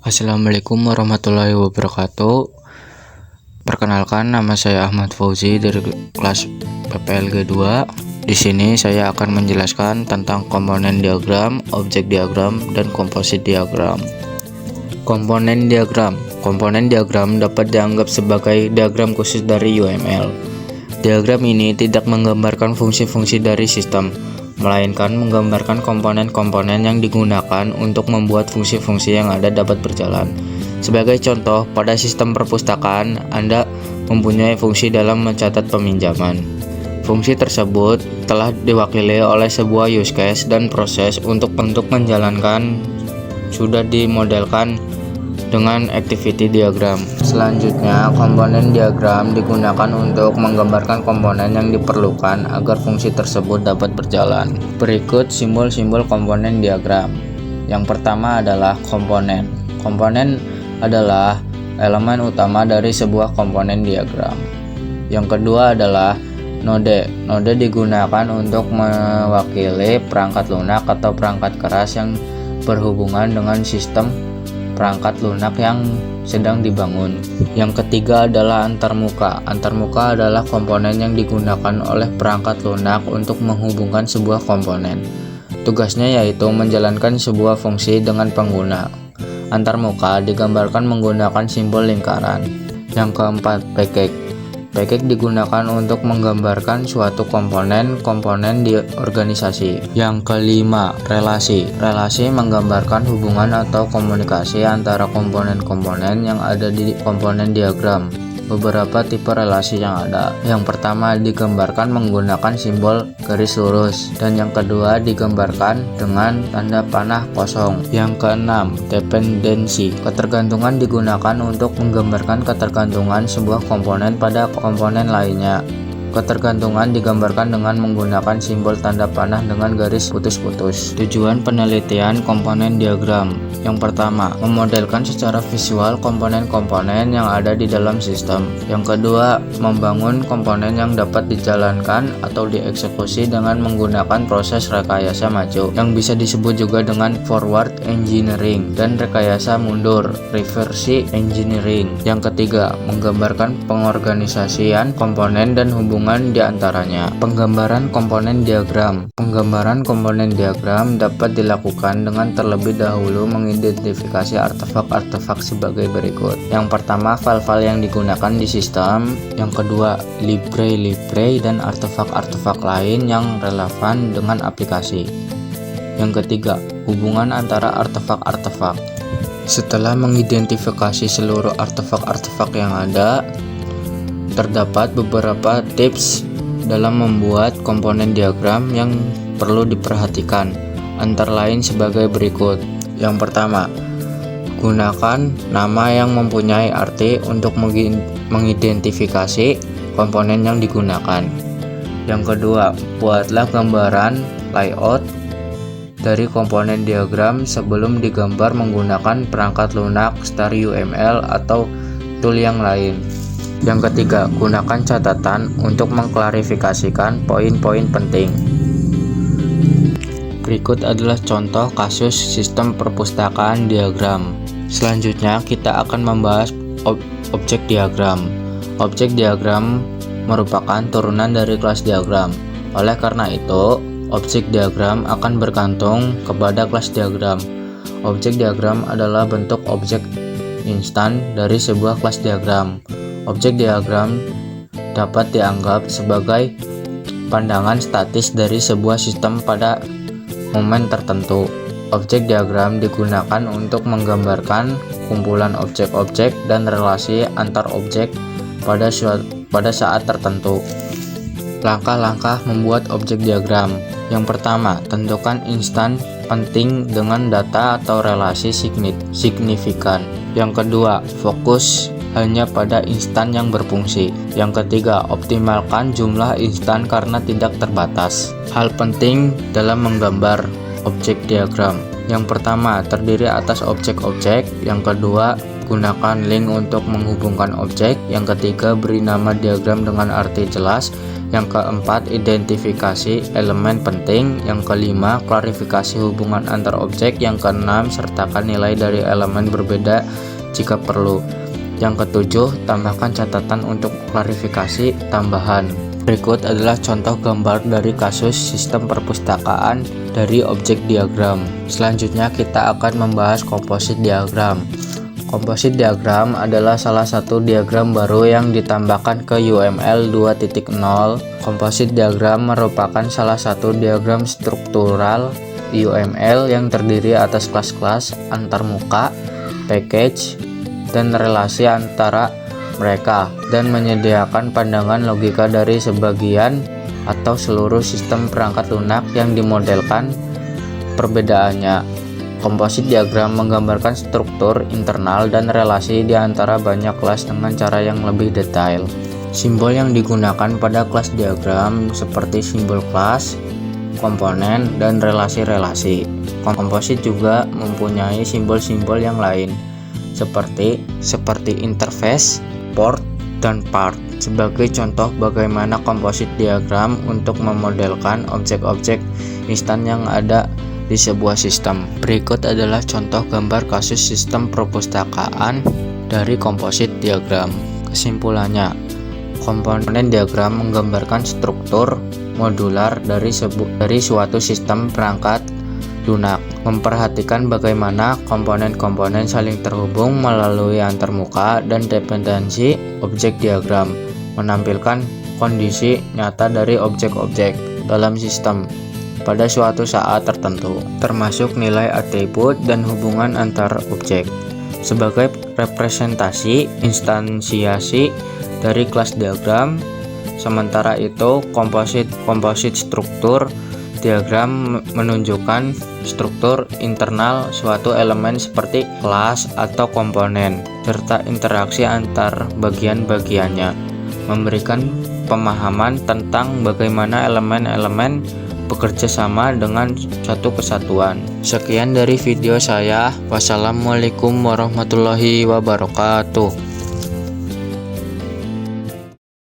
Assalamualaikum warahmatullahi wabarakatuh. Perkenalkan, nama saya Ahmad Fauzi dari kelas PPLG 2. Di sini saya akan menjelaskan tentang komponen diagram, objek diagram, dan komposit diagram. Komponen diagram. Komponen diagram dapat dianggap sebagai diagram khusus dari UML. Diagram ini tidak menggambarkan fungsi-fungsi dari sistem, melainkan menggambarkan komponen-komponen yang digunakan untuk membuat fungsi-fungsi yang ada dapat berjalan. Sebagai contoh, pada sistem perpustakaan, Anda mempunyai fungsi dalam mencatat peminjaman. Fungsi tersebut telah diwakili oleh sebuah use case dan proses untuk menjalankan sudah dimodelkan dengan activity diagram. Selanjutnya, komponen diagram digunakan untuk menggambarkan komponen yang diperlukan agar fungsi tersebut dapat berjalan. Berikut simbol-simbol komponen diagram. Yang pertama adalah komponen. Komponen adalah elemen utama dari sebuah komponen diagram. Yang kedua adalah node. Node digunakan untuk mewakili perangkat lunak atau perangkat keras yang berhubungan dengan sistem perangkat lunak yang sedang dibangun. Yang ketiga adalah antarmuka. Antarmuka adalah komponen yang digunakan oleh perangkat lunak untuk menghubungkan sebuah komponen. Tugasnya yaitu menjalankan sebuah fungsi dengan pengguna. Antarmuka digambarkan menggunakan simbol lingkaran. Yang keempat, package. Package digunakan untuk menggambarkan suatu komponen di organisasi. Yang kelima, relasi. Relasi menggambarkan hubungan atau komunikasi antara komponen-komponen yang ada di komponen diagram. Beberapa tipe relasi yang ada. Yang pertama digambarkan menggunakan simbol garis lurus, dan yang kedua digambarkan dengan tanda panah kosong. Yang keenam, dependensi. Ketergantungan digunakan untuk menggambarkan ketergantungan sebuah komponen pada komponen lainnya. Ketergantungan digambarkan dengan menggunakan simbol tanda panah dengan garis putus-putus. Tujuan penelitian komponen diagram. Yang pertama, memodelkan secara visual komponen-komponen yang ada di dalam sistem. Yang kedua, membangun komponen yang dapat dijalankan atau dieksekusi dengan menggunakan proses rekayasa maju, yang bisa disebut juga dengan forward engineering, dan rekayasa mundur, reverse engineering. Yang ketiga, menggambarkan pengorganisasian komponen dan hubungan di antaranya. Penggambaran komponen diagram. Penggambaran komponen diagram dapat dilakukan dengan terlebih dahulu mengidentifikasi artefak-artefak sebagai berikut. Yang pertama, file-file yang digunakan di sistem. Yang kedua, library dan artefak-artefak lain yang relevan dengan aplikasi. Yang ketiga, hubungan antara artefak-artefak. Setelah mengidentifikasi seluruh artefak-artefak yang ada, terdapat beberapa tips dalam membuat komponen diagram yang perlu diperhatikan, antara lain sebagai berikut. Yang pertama, gunakan nama yang mempunyai arti untuk mengidentifikasi komponen yang digunakan. Yang kedua, buatlah gambaran layout dari komponen diagram sebelum digambar menggunakan perangkat lunak, star UML, atau tool yang lain. Yang ketiga, gunakan catatan untuk mengklarifikasikan poin-poin penting. Berikut adalah contoh kasus sistem perpustakaan diagram. Selanjutnya, kita akan membahas objek diagram. Objek diagram merupakan turunan dari kelas diagram. Oleh karena itu, objek diagram akan bergantung kepada kelas diagram. Objek diagram adalah bentuk objek instan dari sebuah kelas diagram. Objek diagram dapat dianggap sebagai pandangan statis dari sebuah sistem pada momen tertentu. Objek diagram digunakan untuk menggambarkan kumpulan objek-objek dan relasi antar objek pada saat tertentu. Langkah-langkah membuat objek diagram. Yang pertama, tentukan instan penting dengan data atau relasi signifikan. Yang kedua, fokus hanya pada instan yang berfungsi. Yang ketiga, optimalkan jumlah instan karena tidak terbatas. Hal penting dalam menggambar objek diagram. Yang pertama, terdiri atas objek-objek. Yang kedua, Gunakan link untuk menghubungkan objek. Yang ketiga, beri nama diagram dengan arti jelas. Yang keempat, identifikasi elemen penting. Yang kelima, klarifikasi hubungan antar objek. Yang keenam, sertakan nilai dari elemen berbeda jika perlu. Yang ketujuh, tambahkan catatan untuk klarifikasi tambahan. Berikut adalah contoh gambar dari kasus sistem perpustakaan dari objek diagram. Selanjutnya kita akan membahas komposit diagram. Komposit diagram adalah salah satu diagram baru yang ditambahkan ke UML 2.0. Komposit diagram merupakan salah satu diagram struktural UML yang terdiri atas kelas-kelas, antarmuka, package, dan relasi antara mereka, dan menyediakan pandangan logika dari sebagian atau seluruh sistem perangkat lunak yang dimodelkan perbedaannya. Komposit diagram menggambarkan struktur internal dan relasi di antara banyak kelas dengan cara yang lebih detail. Simbol yang digunakan pada kelas diagram seperti simbol kelas, komponen, dan relasi-relasi. Komposit juga mempunyai simbol-simbol yang lain seperti interface, port, dan part. Sebagai contoh bagaimana komposit diagram untuk memodelkan objek-objek instan yang ada di sebuah sistem. Berikut adalah contoh gambar kasus sistem perpustakaan dari komposit diagram. Kesimpulannya, komponen diagram menggambarkan struktur modular dari suatu sistem perangkat lunak, memperhatikan bagaimana komponen-komponen saling terhubung melalui antarmuka dan dependensi objek diagram, menampilkan kondisi nyata dari objek-objek dalam sistem pada suatu saat tertentu, termasuk nilai atribut dan hubungan antar objek. Sebagai representasi instansiasi dari kelas diagram, sementara itu komposit struktur diagram menunjukkan struktur internal suatu elemen seperti kelas atau komponen, serta interaksi antar bagian-bagiannya, memberikan pemahaman tentang bagaimana elemen-elemen bekerja sama dengan satu kesatuan. Sekian dari video saya. Wassalamualaikum warahmatullahi wabarakatuh.